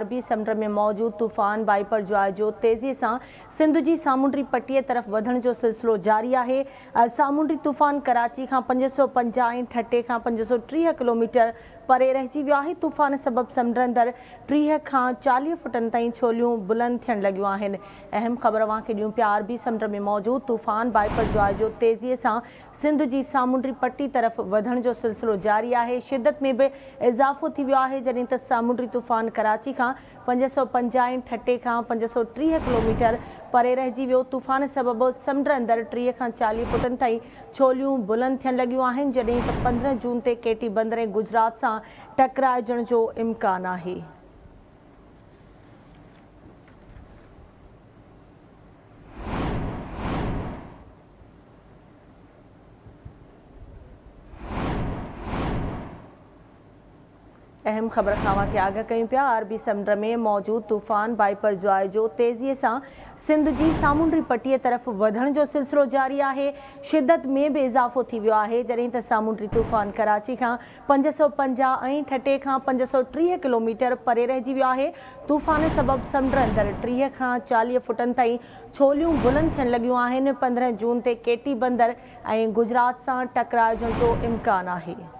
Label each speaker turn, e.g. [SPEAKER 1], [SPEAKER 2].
[SPEAKER 1] अरबी समुंड में मौजूद तूफ़ान बाइपर ज्वार जो तेज़ी से सिंध की सामुंडी पट्टीअ तरफ़ वधण जो सिलसिलो जारी है। सामुंडी तूफ़ान कराची का 550 ऐं ठटे का 530 किलोमीटर परे रहिजी वियो आहे। तूफ़ान सबब समुंड अंदर 30 खां 40 फुटन ताईं छोलियूं बुलंद थियण लॻियूं आहिनि। अहम ख़बर अवांखे ॾियूं पिया अरबी समुंड में मौजूद तूफ़ान बाइपर ज्वार जो तेज़ीअ सां सिंध की सामुंडी पट्टी तरफ़ वधण जो सिलसिलो जारी है। शिदत में भी इज़ाफ़ो थी वियो आहे जॾहिं त सामुंडी तूफ़ान कराची का 550 ऐं ठटे का 530 किलोमीटर परे रहिजी वियो। तूफ़ान सबब समुंड अंदर 30 खां 40 फुटन ताईं छोलियूं बुलंद थियण लॻियूं आहिनि जॾहिं त 15 जून ते केटी बंदर ऐं गुजरात सां टकराइजण जो इम्कान आहे। अहम ख़बर खां के आगाह कयूं पिया अरबी समुंड में मौजूद तूफ़ान बाइपर ज्वार जो तेज़ीअ सां सिंध की सामुंडी पट्टीअ तरफ़ वधण जो सिलसिलो जारी है। शिदत में भी इज़ाफ़ो थी वियो आहे जॾहिं त सामुंडी तूफ़ान कराची का 550 ऐं ठटे का 530 किलोमीटर परे रहिजी वियो आहे। तूफ़ान सबब समुंड अंदर 30 खां 40 फुटन ताईं छोलियूं बुलंद थियण लॻियूं आहिनि। 15 जून ते केटी बंदर ऐं गुजरात सां टकराइजण जो इम्कान आहे।